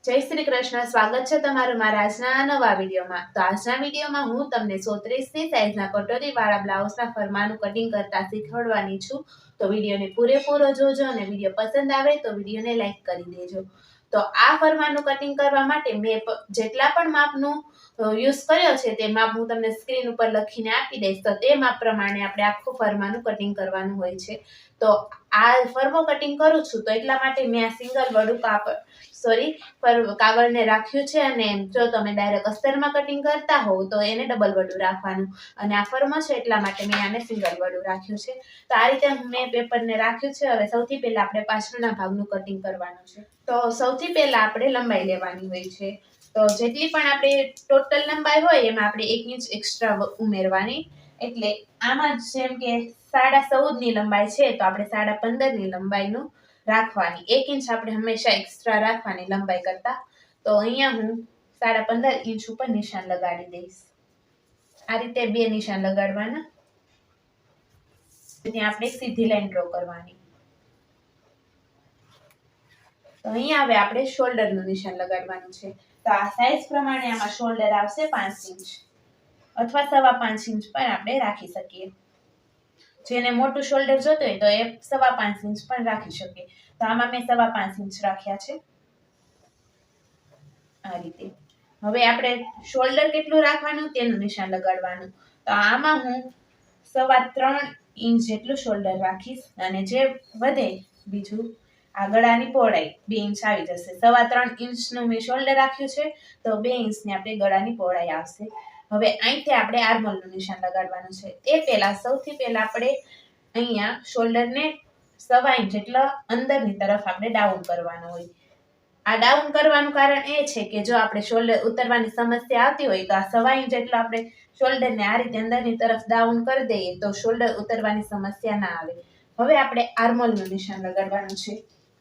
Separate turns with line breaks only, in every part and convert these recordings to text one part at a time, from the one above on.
જય શ્રી કૃષ્ણ. સ્વાગત છે તમારું મારા આજના નવા વિડીયોમાં. તો આજના વિડીયોમાં હું તમને 130ની સાઈઝના કટોરી વાળા બ્લાઉઝના ફરમાનું કટિંગ કરતા શીખવાડવાની છું. તો વિડીયોને પૂરેપૂરો જોજો અને વિડીયો પસંદ આવે તો વિડીયોને લાઈક કરી દેજો. તો આ ફરમાનું કટિંગ કરવા માટે મેં જેટલા પણ માપનું યુઝ કર્યો છે તે માપ હું તમને સ્ક્રીન ઉપર લખીને આપી દઈશ. તો તે માપ પ્રમાણે આપણે આખું ફરમાનું કટિંગ કરવાનું હોય છે. તો આ ફરમો કટિંગ કરું છું તો એટલા માટે મેં આ સિંગલ વડું કાગળને રાખ્યું છે. અને જો તમે ડાયરેક્ટ અસ્તરમાં કટિંગ કરતા હોવ તો એને ડબલ વડું રાખવાનું. અને આ ફરમો છે એટલા માટે મેં આને સિંગલ વડું રાખ્યું છે. તો આ રીતે મેં પેપરને રાખ્યું છે. હવે સૌથી પહેલા આપણે પાછળના ભાગનું કટિંગ કરવાનું છે. તો સૌથી પહેલા આપણે લંબાઈ લેવાની હોય છે. તો જેટલી પણ આપણે ટોટલ લંબાઈ હોય એમાં આપણે 1 ઇંચ એક્સ્ટ્રા ઉમેરવાની. એટલે આમાં જેમ કે 14.5ની લંબાઈ છે તો આપણે 15.5ની લંબાઈનું રાખવાની. 1 ઇંચ આપણે હંમેશા એક્સ્ટ્રા રાખવાની લંબાઈ કરતા. તો અહીંયા હું 15.5 ઇંચ ઉપર નિશાન લગાડી દઈશ. આ રીતે 2 નિશાન લગાડવાના. ત્યાં આપણે સીધી લાઈન ડ્રો કરવાની. તો અહીંયા હવે આપણે શોલ્ડરનું નિશાન લગાડવાનું છે. તો આ સાઈઝ પ્રમાણે આમાં શોલ્ડર આવશે 5 ઇંચ અથવા 5.25 ઇંચ પણ આપણે રાખી શકીએ. જેને મોટું શોલ્ડર જોતું હોય તો એ 5.25 ઇંચ પણ રાખી શકે. તો આમાં મેં 5.25 ઇંચ રાખ્યા છે. આ રીતે હવે આપણે શોલ્ડર કેટલું રાખવાનું તેનું નિશાન લગાડવાનું. તો આમાં હું 3.25 ઇંચ જેટલું શોલ્ડર રાખીશ. અને જે વધે બીજું આ ગળાની પહોળાઈ 2 ઇંચ આવી જશે. 3.25 ઇંચનું મેં શોલ્ડર રાખ્યું છે તો 2 ઇંચની આપણે ગળાની પહોળાઈ આવશે. હવે અહીંથી આપણે આર્મહોલનું નિશાન લગાડવાનું છે. તે પહેલા સૌથી પહેલા આપણે અહીંયા શોલ્ડરને 1.25 ઇંચ જેટલા અંદરની તરફ આપણે ડાઉન કરવાનું હોય. આ ડાઉન કરવાનું કારણ એ છે કે જો આપણે શોલ્ડર ઉતરવાની સમસ્યા આવતી હોય તો આ 1.25 ઇંચ જેટલો આપણે શોલ્ડરને આ રીતે અંદરની તરફ ડાઉન કરી દઈએ તો શોલ્ડર ઉતરવાની સમસ્યા ના આવે. હવે આપણે આર્મહોલનું નિશાન લગાડવાનું છે.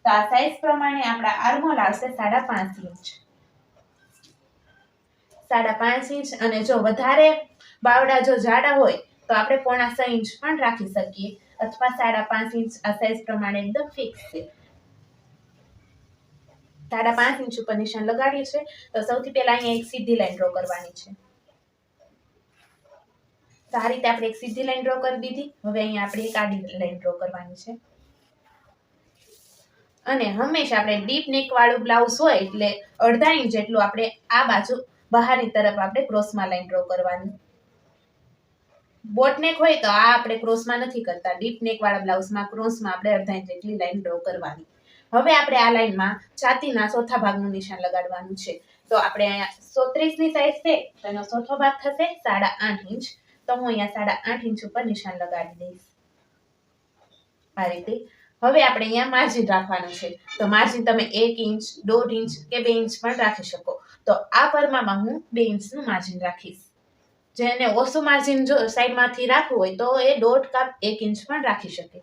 તો આ સાઈઝ પ્રમાણે આપણા આર્મહોલ આવશે 5.5 ઇંચ. 5.5 ઇંચ. અને જો વધારે બાવડા જો જાડા હોય તો આપણે 6.5 ઇંચ પણ રાખી શકીએ અથવા 5.5 ઇંચ. આ સાઈઝ પ્રમાણે એકદમ ફિક્સ છે. 5.5 ઇંચ ઉપર નિશાન લગાડ્યું છે. તો સૌથી પહેલા અહીંયા એક સીધી લાઈન ડ્રો કરવાની છે. તો આ રીતે આપણે એક સીધી લાઈન ડ્રો કરી દીધી. હવે અહીંયા આપણે એક આડી લાઈન ડ્રો કરવાની છે. અને હંમેશા આપણે ડીપ નેક વાળું બ્લાઉઝ હોય એટલે 1.5 ઇંચ જેટલું આપણે આ બાજુ બહારની તરફ આપણે ક્રોસમાં લાઈન ડ્રો કરવાની. બોટ નેક હોય તો આ આપણે ક્રોસમાં નથી કરતા. ડીપ નેક વાળા બ્લાઉઝમાં ક્રોસમાં આપણે 1.5 ઇંચ જેટલી લાઈન ડ્રો કરવાની. હવે આપણે આ લાઈનમાં છાતીના ચોથા ભાગનું નિશાન લગાડવાનું છે. તો આપણે અહીંયા 130ની સાઈઝ છે તો એનો ચોથો ભાગ થશે 8.5 ઇંચ. તો હું અહીંયા 8.5 ઇંચ ઉપર નિશાન લગાડી દઈશ. આ રીતે હવે આપણે અહીંયા માર્જિન રાખવાનું છે. તો માર્જિન તમે 1 ઇંચ, 1.5 ઇંચ કે 2 ઇંચ પણ રાખી શકો. તો આ ફરમામાં હું 2 ઇંચનું માર્જિન રાખીશ. જેને ઓછું માર્જિન જો સાઈડમાંથી રાખવું હોય તો એ 1.5 કાપ 1 ઇંચ પણ રાખી શકે.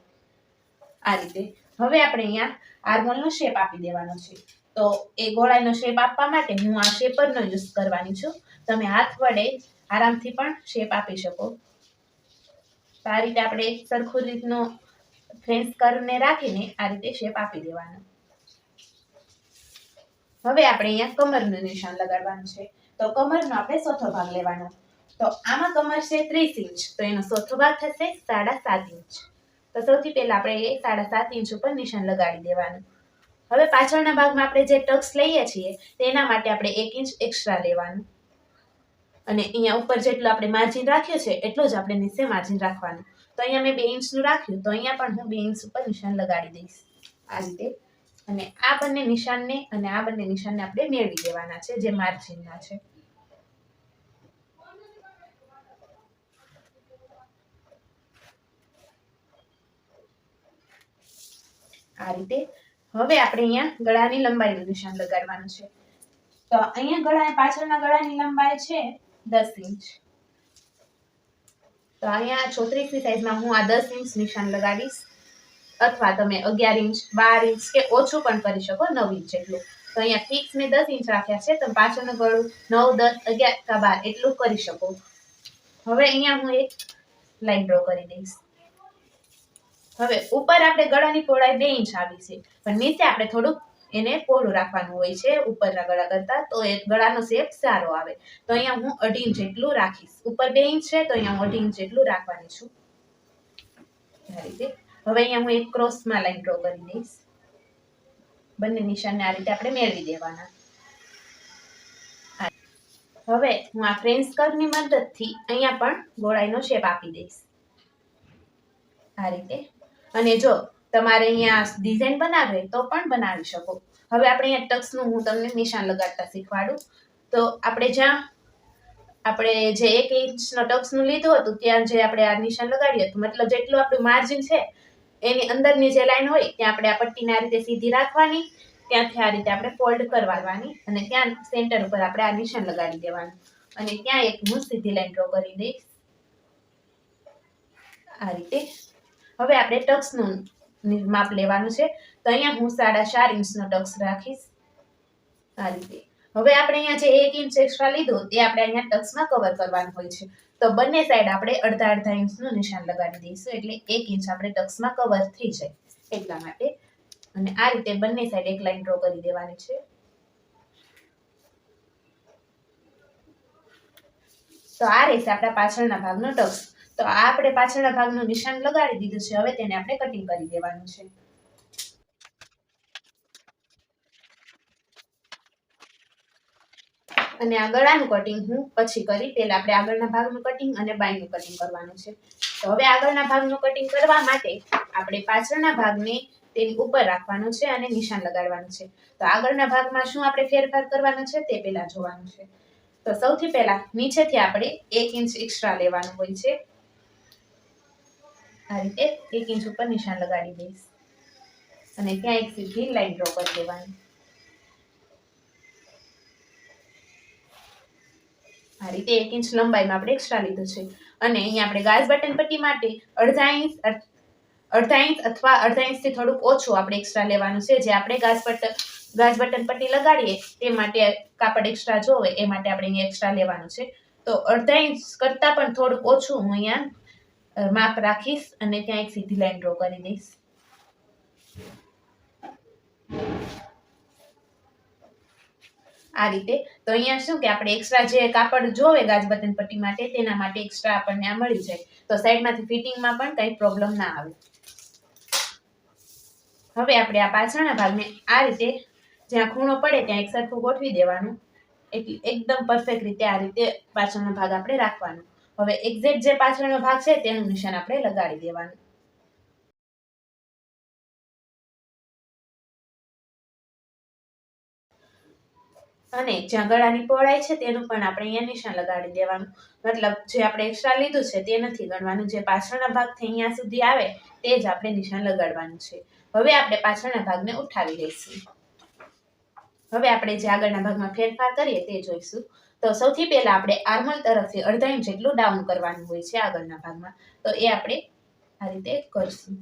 આ રીતે હવે આપણે અહીંયા આર્મહોલનો શેપ આપી દેવાનો છે. તો એ ગોળાઈનો શેપ આપવા માટે હું આ શેપરનો યુઝ કરવાની છું. તમે હાથ વડે આરામથી પણ શેપ આપી શકો. તો આ રીતે આપણે સરખું રીતનો ફ્રેન્ચ કર્વને રાખીને આ રીતે શેપ આપી દેવાનો. હવે આપણે અહીંયા કમરનું નિશાન લગાડવાનું છે. તો કમરનો આપણે ચોથો ભાગ લેવાનો. તો આમાં કમર છે 30 ઇંચ. તો એનો ચોથો ભાગ થશે 7.5 ઇંચ. તો સૌથી પહેલા આપણે 7.5 ઇંચ ઉપર નિશાન લગાડી દેવાનું. હવે પાછળના ભાગમાં આપણે જે ટક્સ લઈએ છીએ તેના માટે આપણે 1 ઇંચ એક્સ્ટ્રા લેવાનું. અને અહીંયા ઉપર જેટલું આપણે માર્જિન રાખ્યું છે એટલું જ આપણે નીચે માર્જિન રાખવાનું. તો અહીંયા મેં 2 ઇંચનું રાખ્યું તો અહીંયા પણ હું 2 ઇંચ ઉપર નિશાન લગાડી દઈશ. આ રીતે અને આ બંને નિશાનને અને આ બંને નિશાનને આપણે મેળવી દેવાના છે જે માર્જિનના છે. આ રીતે હવે આપણે અહીંયા ગળાની લંબાઈનું નિશાન લગાડવાનું છે. તો અહીંયા પાછળના ગળાની લંબાઈ છે 10 ઇંચ. તો અહીંયા 36ની સાઈઝમાં હું આ 10 ઇંચ નિશાન લગાડીશ. અથવા તમે 11 ઇંચ, 12 ઇંચ કે ઓછું પણ કરી શકો 9 ઇંચ જેટલું. તો અહીંયા ફિક્સ મેં 10 ઇંચ રાખ્યા છે. તમે પાછળનું ગળું 9, 10, 11 કે 12 એટલું કરી શકો. હવે અહીંયા હું એક લાઈન ડ્રો કરી દઈશ. હવે ઉપર આપણે ગળાની પહોળાઈ 2 ઇંચ આવી છે પણ નીચે આપણે થોડુંક એને પહોળું રાખવાનું હોય છે ઉપરના ગળા કરતા, તો એ ગળાનો શેપ સારો આવે. તો અહીંયા હું 2.5 ઇંચ જેટલું રાખીશ. ઉપર 2 ઇંચ છે તો અહીંયા હું 2.5 ઇંચ જેટલું રાખવાની છું. આ રીતે હવે અહીંયા હું એક ક્રોસમાં લાઈન ડ્રો કરી દઈશ. બંને નિશાનને આ રીતે આપણે મેળવી દેવાના. હવે હું આ ફ્રેન્ચ કર્વની મદદથી અહીંયા પણ ગોળાઈનો શેપ આપી દઈશ આ રીતે. અને જો તમારે અહીંયા ડિઝાઇન બનાવવી હોય તો પણ બનાવી શકો. હવે આપણે અહીંયા ટક્સનું હું તમને નિશાન લગાડતા શીખવાડું. તો આપણે જે 1 ઇંચનો ટક્સનું લીધું હતું ત્યાં જે આપણે આ નિશાન લગાડ્યું હતું, મતલબ જેટલું આપણું માર્જિન છે એની અંદરની જે લાઈન હોય ત્યાં આપણે આ પટ્ટીને આ રીતે સીધી રાખવાની, ત્યાંથી આ રીતે આપણે ફોલ્ડ કરવાની અને ત્યાં સેન્ટર ઉપર આપણે આ નિશાન લગાડી દેવાનું. અને ત્યાં એક હું સીધી લાઈન ડ્રો કરી દઈશ આ રીતે. હવે આપણે ટક્સનું માપ લેવાનું છે. તો અહીંયા હું 4.5 ઇંચનો ટક્સ રાખીશ આ રીતે. હવે આપણે અહીંયા જે 1 ઇંચ એક્સ્ટ્રા લીધું તે આપણે અહીંયા ટક્સમાં કવર કરવાનું હોય છે. તો બંને સાઈડ આપણે અડધા ઇંચનું નિશાન લગાડી દઈશું, એટલે 1 ઇંચ આપણે ટક્સમાં કવર થઈ જાય એટલા માટે. અને આ રીતે બંને સાઈડ એક લાઈન ડ્રો કરી દેવાની છે. તો આ રહેશે આપણા પાછળના ભાગનો ટક્સ. તો આ આપણે પાછળના ભાગનું નિશાન લગાડી દીધું છે. હવે તેને આપણે કટિંગ કરી દેવાનું છે. અને આ ગળાનું કટિંગ હું પછી કરી. પહેલા આપણે આગળના ભાગનું કટિંગ અને બાયનું કટિંગ કરવાનું છે. તો હવે આગળના ભાગનું કટિંગ કરવા માટે આપણે પાછળના ભાગને તેની ઉપર રાખવાનું છે અને નિશાન લગાડવાનું છે. તો આગળના ભાગમાં શું આપણે ફેરફાર કરવાનો છે તે પહેલા જોવાનું છે. તો સૌથી પહેલા નીચેથી આપણે 1 ઇંચ એક્સ્ટ્રા લેવાનું હોય છે આ રીતે. 1 ઇંચ ઉપર નિશાન લગાડી દઈશ અને ત્યાં એક સીધી લાઈન ડ્રો કરી દેવાની આ રીતે. 1 ઇંચ લંબાઈમાં આપણે એક્સ્ટ્રા લીધું છે. અને અહીંયા આપણે ગાજ બટન પટ્ટી માટે અડધા ઇંચ અથવા અડધા ઇંચથી થોડુંક ઓછું આપણે એક્સ્ટ્રા લેવાનું છે. જે આપણે ગાજ બટન પટ્ટી લગાડીએ તે માટે કાપડ એક્સ્ટ્રા જોવે એ માટે આપણે અહીંયા એક્સ્ટ્રા લેવાનું છે. તો અડધા ઇંચ કરતાં પણ થોડુંક ઓછું હું અહીંયા માપ રાખીશ અને ત્યાં એક સીધી લાઈન ડ્રો કરી દઈશ આ રીતે. તો અહીંયા શું કે આપણે એક્સ્ટ્રા જે કાપડ જોવે ગાજ બટન પટ્ટી માટે તેના માટે એક્સ્ટ્રા આપણને આ મળી જાય. તો સાઈડમાંથી ફિટિંગમાં પણ કંઈ પ્રોબ્લેમ ના આવે. હવે આપણે આ પાછળના ભાગને આ રીતે જ્યાં ખૂણો પડે ત્યાં એક સરખું ગોઠવી દેવાનું, એટલે એકદમ પરફેક્ટ રીતે આ રીતે પાછળનો ભાગ આપણે રાખવાનો. હવે એક્ઝેક્ટ જે પાછળનો ભાગ છે તેનું નિશાન આપણે લગાડી દેવાનું. અને જ્યાં ગળાની પહોળાઈ છે તેનું પણ આપણે અહીંયા નિશાન લગાડી દેવાનું. મતલબ જે આપણે એક્સ્ટ્રા લીધું છે તે નથી ગણવાનું, જે પાછળના ભાગથી અહીંયા સુધી આવે તે જ આપણે નિશાન લગાડવાનું છે. હવે આપણે પાછળના ભાગને ઉઠાવી લઈશું. હવે આપણે જે આગળના ભાગમાં ફેરફાર કરીએ તે જોઈશું. તો સૌથી પહેલા આપણે આર્મહોલ તરફથી અડધા ઇંચ જેટલું ડાઉન કરવાનું હોય છે આગળના ભાગમાં. તો એ આપણે આ રીતે કરશું.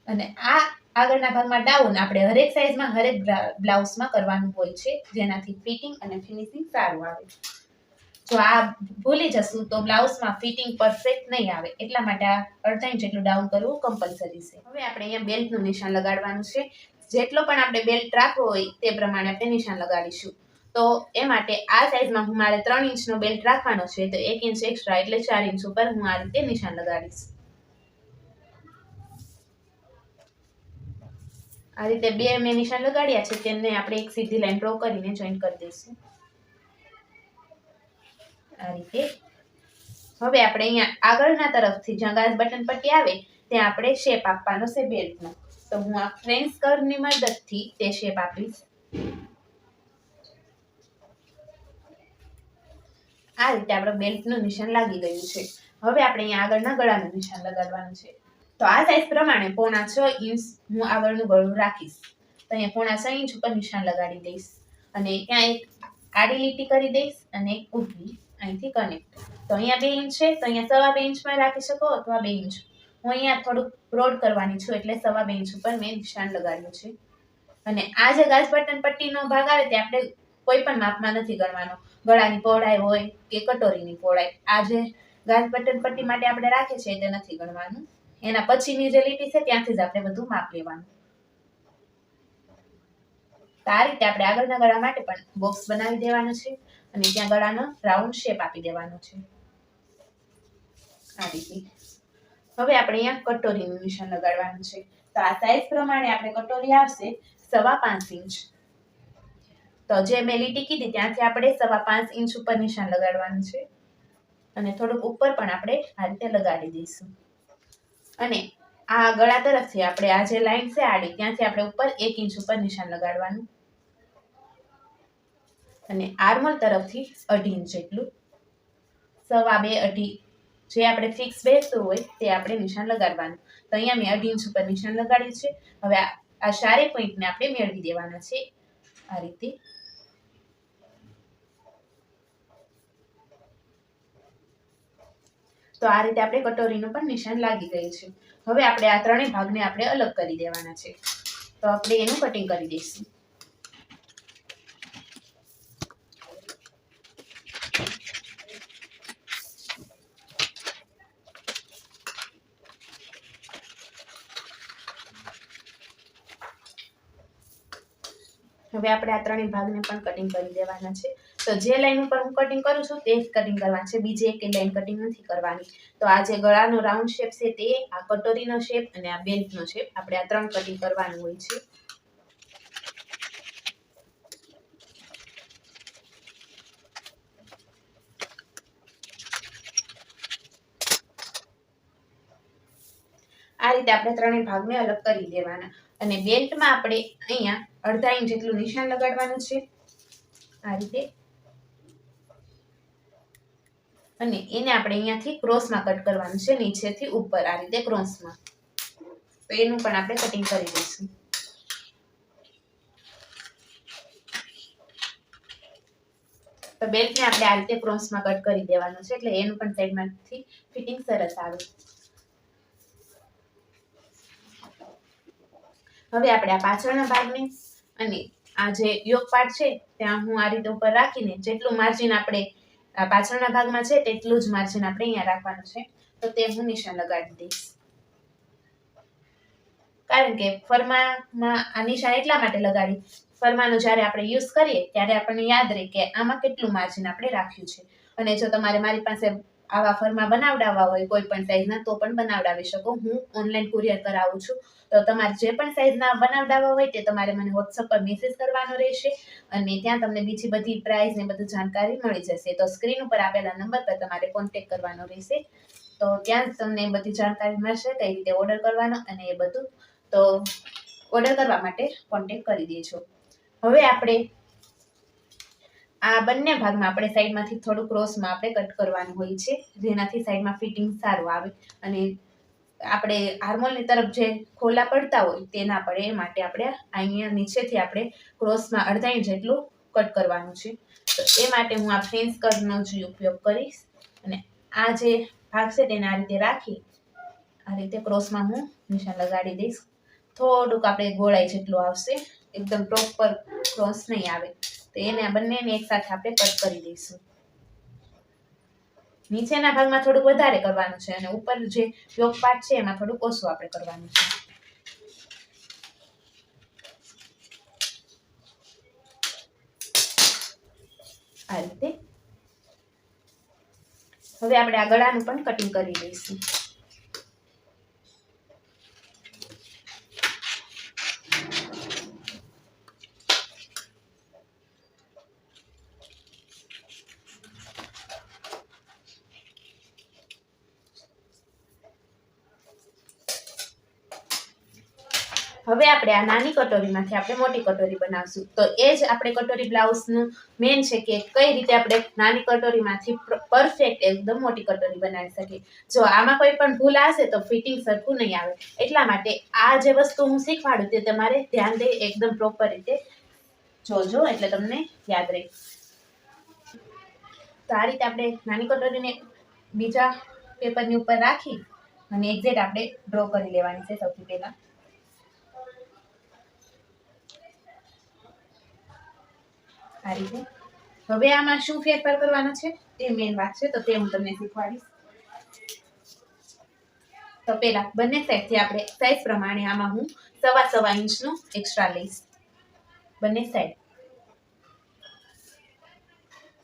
અને આ આગળના ભાગમાં ડાઉન આપણે હરેક સાઈઝમાં હરેક બ્લાઉઝમાં કરવાનું હોય છે, જેનાથી ફિટિંગ અને ફિનિશિંગ સારું આવે. જો આ ભૂલી જશું તો બ્લાઉઝમાં ફિટિંગ પરફેક્ટ નહીં આવે, એટલા માટે આ અડધા ઇંચ જેટલું ડાઉન કરવું કમ્પલસરી છે. હવે આપણે અહીંયા બેલ્ટનું નિશાન લગાડવાનું છે. જેટલો પણ આપણે બેલ્ટ રાખવો હોય તે પ્રમાણે આપણે નિશાન લગાડીશું. તો એ માટે આ સાઈઝમાં મારે 3 ઇંચનો બેલ્ટ રાખવાનો છે, તો 1 ઇંચ એક્સ્ટ્રા એટલે 4 ઇંચ ઉપર હું આ રીતે નિશાન લગાડીશ. આ રીતે બે મેં નિશાન લગાડ્યા છે, તેને આપણે એક સીધી લાઈન ડ્રો કરીને જોઈન્ટ કરી દઈશું આ રીતે. હવે આપણે અહીંયા આગળના તરફથી જ્યાં ગાજ બટન પટ્ટી આવે ત્યાં આપણે શેપ આપવાનો છે બેલ્ટનો. તો હું આ ફ્રેન્ચ કર્વની મદદથી તે શેપ આપીશ. આ રીતે આપણો બેલ્ટનું નિશાન લાગી ગયું છે. હવે આપણે અહીંયા આગળના ગળાનું નિશાન લગાડવાનું છે. તો આ સાઈઝ પ્રમાણે 6.25 ઇંચ હું આગળનું ગળું રાખીશ. તો અહીંયા 6.25 ઇંચ ઉપર નિશાન લગાડી દઈશ અને ત્યાં એક આડી લીટી કરી દઈશ અને એક ઊભી અહીંથી કનેક્ટ. તો અહીંયા 2 ઇંચ છે, તો અહીંયા 2.25 ઇંચમાં રાખી શકો અથવા 2 ઇંચ. હું અહીંયા થોડુંક બ્રોડ કરવાની છું એટલે 2.25 ઇંચ ઉપર મેં નિશાન લગાડ્યું છે. અને આ જે ગાજ બટન પટ્ટીનો ભાગ આવે તે આપણે કોઈ પણ માપમાં નથી ગણવાનો. ગળાની પહોળાઈ હોય કે કટોરીની પહોળાઈ, આ જે ગાજ બટન પટ્ટી માટે આપણે રાખે છે તે નથી ગણવાનું, એના પછીની જે લીટી છે ત્યાંથી જ આપણે બધું માપ લેવાનું. તો આ રીતે આપણે આગળના ગળા માટે પણ બોક્સ બનાવી દેવાનું છે અને ત્યાં ગળાનો રાઉન્ડ શેપ આપી દેવાનો છે આ રીતે. હવે આપણે અહીંયા કટોરીનું નિશાન લગાડવાનું છે. તો આ સાઈઝ પ્રમાણે આપણે કટોરી આવશે 5.5 ઇંચ. તો જે મેં લીટી કીધી ત્યાંથી આપણે 5.5 ઇંચ ઉપર નિશાન લગાડવાનું છે અને થોડુંક ઉપર પણ આપણે આ રીતે લગાડી દઈશું. અને આ ગળા તરફથી આપણે આ જે લાઈન છે આડી ત્યાંથી આપણે ઉપર 1 ઇંચ ઉપર નિશાન લગાડવાનું અને આર્મહોલ તરફથી 2.5 ઇંચ જેટલું, 2.5 જે આપણે ફિક્સ બેસતું હોય તે આપણે નિશાન લગાડવાનું. તો અહીંયા મેં 2.5 ઇંચ ઉપર નિશાન લગાડ્યું છે. હવે આ ચારે પોઈન્ટને આપણે મેળવી દેવાના છે આ રીતે. તો આ રીતે આપણે કટોરીનું પણ નિશાન લાગી ગયું છે. હવે આપણે આ ત્રણેય ભાગને આપણે અલગ કરી દેવાના છે. તો આપણે એનું કટિંગ કરી દઈશું. હવે આપણે આ ત્રણેય ભાગને પણ કટિંગ કરી દેવાના છે. તો જે લાઈન ઉપર હું કટિંગ કરું છું તે જ કટિંગ કરવાનું છે, બીજી એક લાઈન કટિંગ નથી કરવાની. તો આ જે ગળાનો રાઉન્ડ શેપ છે તે, આ કટોરીનો શેપ અને આ બેલ્ટનો શેપ, આપણે આ 3 કટિંગ કરવાનું હોય છે. આ રીતે આપણે ત્રણેય ભાગને અલગ કરી દેવાના અને બેલ્ટમાં આપણે અહીંયા 1/2 ઇંચ જેટલું નિશાન લગાડવાનું છે આ રીતે. અને એને આપણે અહીંયાથી ક્રોસમાં કટ કરવાનું છે, નીચેથી ઉપર આ રીતે ક્રોસમાં. તો એનું પણ આપણે કટિંગ કરી દઈશું. તો બેલ્ટને આપણે આ રીતે ક્રોસમાં કટ કરી દેવાનું છે એટલે એનું પણ સાઈડમાંથી ફિટિંગ સરસ આવે. હવે આપણે આ પાછળના ભાગને અને આ જે યોક પાર્ટ છે ત્યાં હું આ રીતે ઉપર રાખીને જેટલું માર્જિન આપણે આ પાછળના ભાગમાં છે તેટલું જ માર્જિન આપણે અહીંયા રાખવાનું છે. તો તે હું નિશાન લગાડી દઈશ, કારણ કે ફરમામાં આ નિશાન એટલા માટે લગાડી, ફરમાનો જ્યારે આપણે યુઝ કરીએ ત્યારે આપણને યાદ રહે કે આમાં કેટલું માર્જિન આપણે રાખ્યું છે. અને જો તમારે મારી પાસે આવા ફરમા બનાવડાવવા હોય કોઈ પણ સાઈઝના તો પણ બનાવડાવી શકો. હું ઓનલાઈન કુરિયર કરાવું છું. તો તમારે જે પણ સાઈઝના બનાવડાવવા હોય તે તમારે મને વોટ્સઅપ પર મેસેજ કરવાનો રહેશે અને ત્યાં તમને બીજી બધી પ્રાઇસ ને બધી જાણકારી મળી જશે. તો સ્ક્રીન ઉપર આપેલા નંબર પર તમારે કોન્ટેક્ટ કરવાનો રહેશે. તો ત્યાં જ તમને બધી જાણકારી મળશે કઈ રીતે ઓર્ડર કરવાનો અને એ બધું. તો ઓર્ડર કરવા માટે કોન્ટેક્ટ કરી દેજો. હવે આપણે આ બંને ભાગમાં આપણે સાઈડમાંથી થોડું ક્રોસમાં આપણે કટ કરવાનું હોય છે, જેનાથી સાઈડમાં ફિટિંગ સારું આવે અને આપણે આર્મહોલની તરફ જે ખોલા પડતા હોય તે ના પડે એ માટે આપણે અહીંયા નીચેથી આપણે ક્રોસમાં 1/2 ઇંચ જેટલું કટ કરવાનું છે. તો એ માટે હું આ ફ્રેન્ચ કટનો જ ઉપયોગ કરીશ અને આ જે ભાગ છે તેને આ રીતે રાખી આ રીતે ક્રોસમાં હું નિશાન લગાડી દઈશ. થોડુંક આપણે ગોળાઈ જેટલું આવશે, એકદમ પ્રોપર ક્રોસ નહીં આવે. તો એને બંનેને એકસાથે આપણે કટ કરી દઈશું. નીચેના ભાગમાં થોડુંક વધારે કરવાનું છે અને ઉપર જે યોક પાર્ટ છે એમાં થોડુંક ઓછું આપણે કરવાનું છે આ રીતે. હવે આપણે આ ગળાનું પણ કટિંગ કરી દઈશું. હવે આપણે આ નાની કટોરીમાંથી આપણે મોટી કટોરી બનાવશું. તો એ જ આપણે કટોરી બ્લાઉઝનું મેન છે કે કઈ રીતે આપણે નાની કટોરીમાંથી પરફેક્ટ એકદમ મોટી કટોરી બનાવી શકીએ. જો આમાં કોઈ પણ ભૂલ આવશે તો ફિટિંગ સરખું નહીં આવે. એટલા માટે આ જે વસ્તુ હું શીખવાડું તે તમારે ધ્યાન દઈ એકદમ પ્રોપર રીતે જોજો એટલે તમને યાદ રહે. તો આ રીતે આપણે નાની કટોરીને બીજા પેપરની ઉપર રાખી અને એક્ઝેક્ટ આપણે ડ્રો કરી લેવાની છે સૌથી પહેલા. આ રીતે હવે આમાં શું ફેરફાર કરવાનો છે તે મેઇન વાત છે, તો તે હું તમને શીખવાડીશ. તો પેલા બંને સાઈડથી આપણે સાઈઝ પ્રમાણે આમાં હું 1.25 ઇંચનું એક્સ્ટ્રા લઈશ. બંને સાઈડ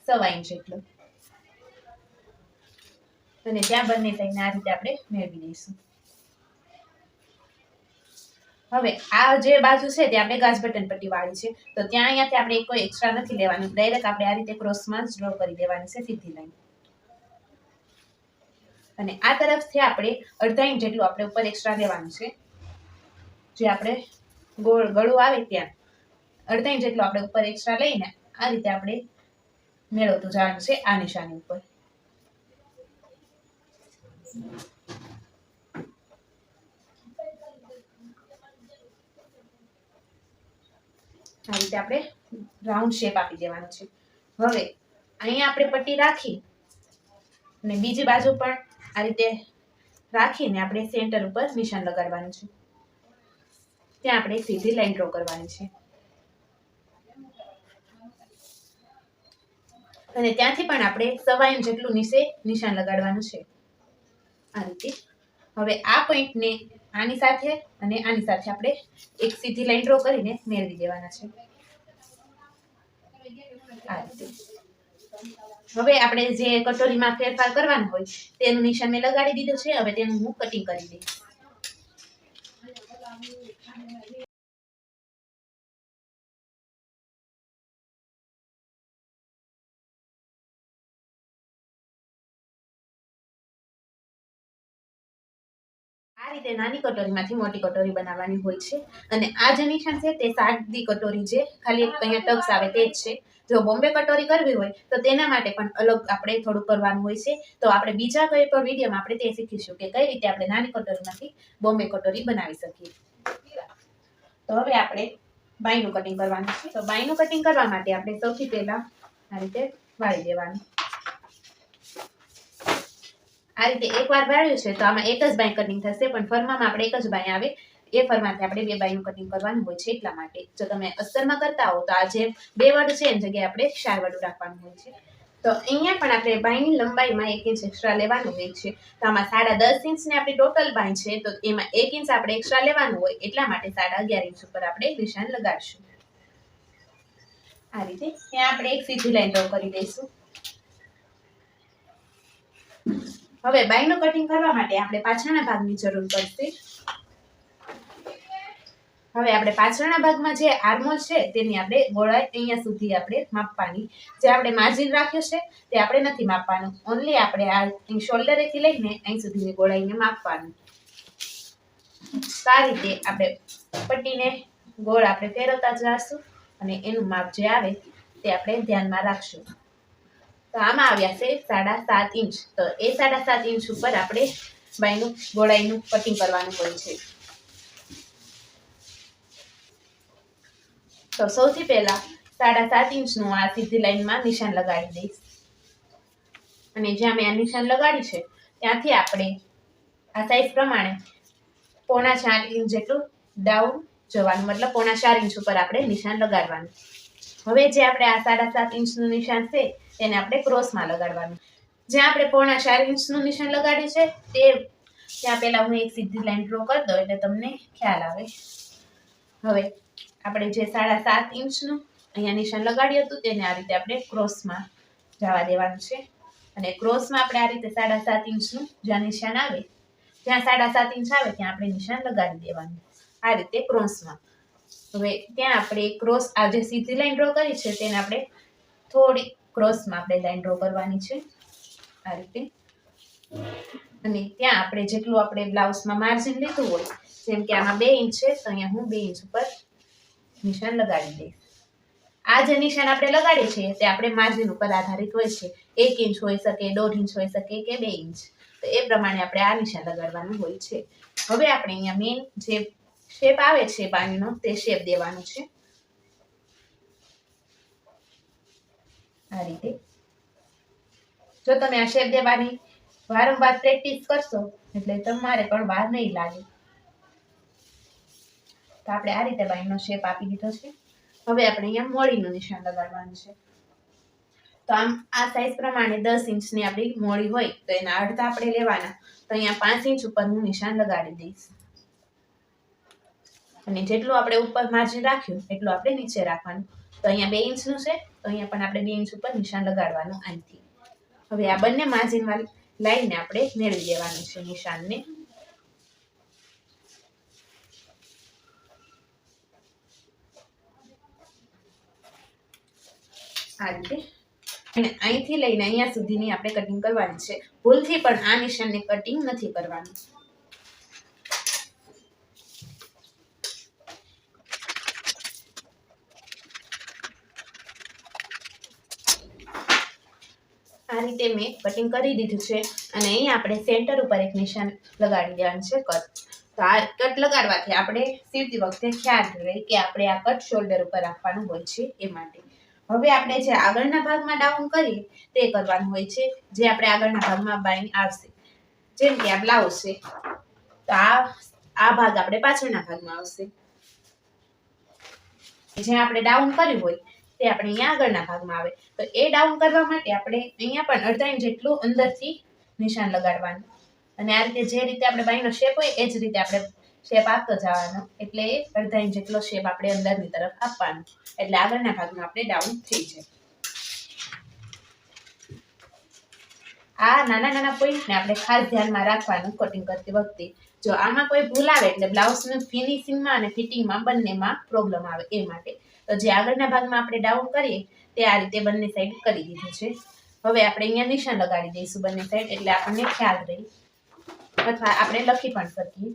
1.25 ઇંચ જેટલું, અને ત્યાં બંને સાઈડને આ રીતે આપણે મેળવી દઈશું. હવે આ જે બાજુ છે તે આપણે ગાજ બટન પટ્ટી વાળી છે, તો ત્યાં અહીંયાથી આપણે કોઈ એક્સ્ટ્રા નથી લેવાનું, ડાયરેક્ટ આપણે આ રીતે ક્રોસમાં જ ડ્રો કરી દેવાની છે સીધી લાઈન. અને આ તરફથી આપણે 1/2 ઇંચ જેટલું આપણે ઉપર એક્સ્ટ્રા લેવાનું છે, જે આપણે ગોળ ગળું આવે ત્યાં 1/2 ઇંચ જેટલું આપણે ઉપર એક્સ્ટ્રા લઈને આ રીતે આપણે મેળવતું જવાનું છે આ નિશાની ઉપર. આ રીતે આપણે રાઉન્ડ શેપ આપી દેવાનો છે. હવે અહીંયા આપણે પટ્ટી રાખી અને બીજી બાજુ પણ આ રીતે રાખીને આપણે સેન્ટર ઉપર નિશાન લગાડવાનું છે. ત્યાં આપણે સીધી લાઈન ડ્રો કરવાની છે, અને ત્યાંથી પણ આપણે 1.25 ઇંચ જેટલું નીચે નિશાન લગાડવાનું છે આ રીતે. હવે આ પોઈન્ટને આની સાથે અને આની સાથે આપણે એક સીધી લાઈન ડ્રો કરીને મેળવી દેવાના છે આ રીતે. હવે આપણે જે કટોરીમાં ફેરફાર કરવાનો હોય તેનું નિશાન મેં લગાડી દીધું છે. હવે તેનું હું કટિંગ કરી દઈશ. આ રીતે નાની કટોરીમાંથી મોટી કટોરી બનાવવાની હોય છે, અને આ જે નિશાન છે તે સાદી કટોરી છે, ખાલી એક અહીંયા ટક્સ આવે તે જ છે. જો બોમ્બે કટોરી કરવી હોય તો તેના માટે પણ અલગ આપણે થોડું કરવાનું હોય છે. તો આપણે બીજા કોઈ પણ વિડીયોમાં આપણે તે શીખીશું કે કઈ રીતે આપણે નાની કટોરીમાંથી બોમ્બે કટોરી બનાવી શકીએ. તો હવે આપણે બાયનું કટિંગ કરવાનું છે. તો બાયનું કટિંગ કરવા માટે આપણે સૌથી પહેલા આ રીતે વાળી દેવાનું. આ રીતે એકવાર વાળ્યું છે તો આમાં એક જ બાય કટિંગ થશે, પણ ફરમામાં આપણે એક જ બાય આવે એ ફરમાંથી આપણે 2 બાયનું કટિંગ કરવાનું હોય છે. એટલા માટે જો તમે અસ્તરમાં કરતા હો તો આ જે 2 વડ છે એની જગ્યાએ આપણે 4 વડ રાખવાનું હોય છે. તો અહીંયા પણ આપણે બાયની લંબાઈમાં 1 ઇંચ એક્સ્ટ્રા લેવાનું હોય છે. તો આમાં 10.5 ઇંચની આપણી ટોટલ બાય છે, તો એમાં 1 ઇંચ આપણે એક્સ્ટ્રા લેવાનું હોય, એટલા માટે 11.5 ઇંચ ઉપર આપણે નિશાન લગાડશું આ રીતે. ત્યાં આપણે એક સીધી લાઈન ડ્રો કરી દઈશું. હવે બાયનું કટિંગ કરવા માટે આપણે પાછળના ભાગની જરૂર પડશે. હવે આપણે પાછળના ભાગમાં જે આર્મોલ છે તેની આપણે ગોળાઈ અહીંયા સુધી આપણે માપવાની. જે આપણે માર્જિન રાખ્યું છે તે આપણે નથી માપવાનું, ઓનલી આપણે આ શોલ્ડરેથી લઈને અહીં સુધીની ગોળાઈને માપવાનું. આ રીતે આપણે પટ્ટીને ગોળ આપણે ફેરવતા જઈશું અને એનું માપ જે આવે તે આપણે ધ્યાનમાં રાખશું. તો આમાં આવ્યા છે 7.5 ઇંચ. તો એ 7.5 ઇંચ ઉપર આપણે બાયનું ગોળાઈનું કટિંગ કરવાનું હોય છે. તો સૌથી પહેલા 7.5 ઇંચનું આ સીધી લાઈનમાં નિશાન લગાડી દઈશ, અને જ્યાં મેં આ નિશાન લગાડી છે ત્યાંથી આપણે આ સાઈઝ પ્રમાણે 4.5 ઇંચ જેટલું ડાઉન જવાનું, મતલબ 4.5 ઇંચ ઉપર આપણે નિશાન લગાડવાનું. હવે જે આપણે આ 7.5 ઇંચનું નિશાન છે તેને આપણે ક્રોસમાં લગાડવાનું. જ્યાં આપણે 4.5 ઇંચનું નિશાન લગાડ્યું છે તે ત્યાં પહેલા હું એક સીધી લાઈન ડ્રો કરી દઉં એટલે તમને ખ્યાલ આવે. હવે આપણે જે 7.5 ઇંચનું અહીંયા નિશાન લગાડ્યું હતું તેને આ રીતે આપણે ક્રોસમાં જવા દેવાનું છે, અને ક્રોસમાં આપણે આ રીતે 7.5 ઇંચનું જ્યાં નિશાન આવે, જ્યાં 7.5 ઇંચ આવે ત્યાં આપણે નિશાન લગાડી દેવાનું આ રીતે ક્રોસમાં. હવે ત્યાં આપણે ક્રોસ આ જે સીધી લાઈન ડ્રો કરી છે તેને આપણે થોડી ક્રોસમાં આપણે લાઈન ડ્રો કરવાની છે આ રીતે. અને ત્યાં આપણે જેટલું આપણે બ્લાઉઝમાં માર્જિન લીધું હોય, જેમ કે આમાં 2 ઇંચ છે તો અહીંયા હું 2 ઇંચ ઉપર નિશાન લગાડી દઈશ. આ જે નિશાન આપણે લગાડીએ છીએ તે આપણે માર્જિન ઉપર આધારિત હોય છે. 1 ઇંચ હોઈ શકે, 1.5 ઇંચ હોઈ શકે કે 2 ઇંચ, તો એ પ્રમાણે આપણે આ નિશાન લગાડવાનું હોય છે. હવે આપણે અહીંયા મેઇન જે શેપ આવે છે બાંધનો તે શેપ દેવાનું છે આ રીતે. જો તમે આ શેપ દેવાની વારંવાર પ્રેક્ટિસ કરશો એટલે તમારે પણ વાર નહીં લાગે. તો આપણે આ રીતે બાંધનો શેપ આપી દીધો છે. હવે આપણે અહીંયા મોળીનું નિશાન લગાડવાનું છે. તો તો આમ આ સાઈઝ પ્રમાણે 10 ઇંચની આપણી મોળી હોય તો એના અડધા આપણે લેવાના. તો અહીંયા 5 ઇંચ ઉપર હું નિશાન લગાડી દઈશ અને જેટલું આપણે ઉપર માર્જિન રાખ્યું એટલું આપણે નીચે રાખવાનું. તો અહીંયા 2 ઇંચનું છે તો અહીંયા પણ આપણે 2 ઇંચ ઉપર નિશાન લગાડવાનું અહીંથી. હવે આ બંને માર્જિન વાળી લાઈને આપણે મેળવી દેવાનું છે નિશાનને. આ રીતે અને અહીંથી લઈને અહીંયા સુધીની આપણે કટિંગ કરવાની છે. ભૂલથી પણ આ નિશાનને કટિંગ નથી કરવાનું. આ રીતે મેં કટિંગ કરી દીધું છે અને અહીંયા આપણે સેન્ટર ઉપર એક નિશાન લગાડી દેવાનું છે કટ. તો આ કટ લગાડવાથી આપણે સીવતી વખતે ખ્યાલ રહે કે આપણે આ કટ શોલ્ડર ઉપર રાખવાનું હોય છે એ માટે. હવે આપણે જે આગળના ભાગમાં ડાઉન કરીએ તે કરવાનું હોય છે, જે આપણે આગળના ભાગમાં બાઈંગ આવશે. જેમ કે આ બ્લાઉઝ છે તો આ ભાગ આપણે પાછળના ભાગમાં આવશે. જે આપણે ડાઉન કર્યું હોય તે આપણે અહીંયા આગળના ભાગમાં આવે. તો એ ડાઉન કરવા માટે આપણે અહીંયા પણ અડધા ઇંચ જેટલું અંદરથી નિશાન લગાડવાનું અને આ રીતે જે રીતે આપણે બાઈનો શેપ હોય એ જ રીતે આપણે શેપ આપતો જવાનો. એટલે અડધા ઇંચ જેટલો શેપ આપણે અંદરની તરફ આપવાનો એટલે આગળના ભાગમાં આપણે ડાઉન થઈ જાય. આ નાના નાના પોઈન્ટને આપણે ખાસ ધ્યાનમાં રાખવાનું કટિંગ કરતી વખતે. જો આમાં કોઈ ભૂલ આવે એટલે બ્લાઉઝનું ફિનિશિંગમાં અને ફિટિંગમાં બંનેમાં પ્રોબ્લેમ આવે એ માટે. તો જે આગળના ભાગમાં આપણે ડાઉન કરીએ તે આ રીતે બંને સાઈડ કરી દીધું છે. હવે આપણે અહીંયા નિશાન લગાડી દઈશું બંને સાઈડ એટલે આપણને ખ્યાલ રહે અથવા આપણે લખી પણ શકીએ.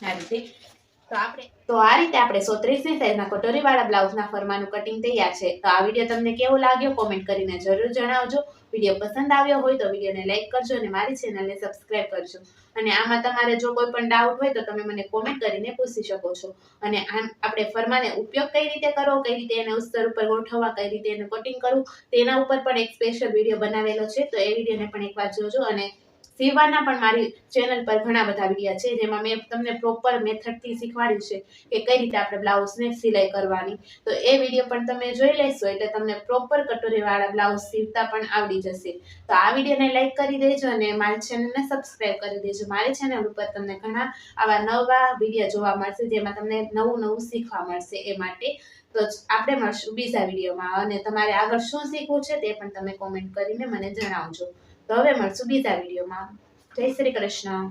આ રીતે તો આ રીતે આપણે 130ની સાઈઝના કટોરીવાળા બ્લાઉઝના ફરમાનું કટિંગ તૈયાર છે. તો આ વિડીયો તમને કેવો લાગ્યો કોમેન્ટ કરીને જરૂર જણાવજો. વિડીયો પસંદ આવ્યો હોય તો વિડીયોને લાઈક કરજો અને મારી ચેનલને સબસ્ક્રાઇબ કરજો. અને આમાં તમારે જો કોઈ પણ ડાઉટ હોય તો તમે મને કોમેન્ટ કરીને પૂછી શકો છો. અને આમ આપણે ફરમાને ઉપયોગ કઈ રીતે કરવો, કઈ રીતે એને ઉસ્તર ઉપર ગોઠવવા, કઈ રીતે એને કટિંગ કરવું તેના ઉપર પણ એક સ્પેશિયલ વિડીયો બનાવેલો છે. તો એ વિડીયોને પણ એકવાર જોજો. અને સીવવાના પણ મારી ચેનલ પર ઘણા બધા વિડીયો છે જેમાં મેં તમને પ્રોપર મેથડથી શીખવાડ્યું છે કે કઈ રીતે આપણે બ્લાઉઝને સિલાઈ કરવાની. તો એ વિડીયો પણ તમે જોઈ લેશો એટલે તમને પ્રોપર કટોરીવાળા બ્લાઉઝ સીવતા પણ આવડી જશે. તો આ વિડીયોને લાઈક કરી દેજો અને મારી ચેનલને સબસ્ક્રાઇબ કરી દેજો. મારી ચેનલ ઉપર તમને ઘણા આવા નવા વિડીયો જોવા મળશે જેમાં તમને નવું નવું શીખવા મળશે એ માટે. તો આપણે મળશું બીજા વિડીયોમાં અને તમારે આગળ શું શીખવું છે તે પણ તમે કોમેન્ટ કરીને મને જણાવજો. તો હવે મળશું બીજા વિડીયોમાં. જય શ્રી કૃષ્ણ.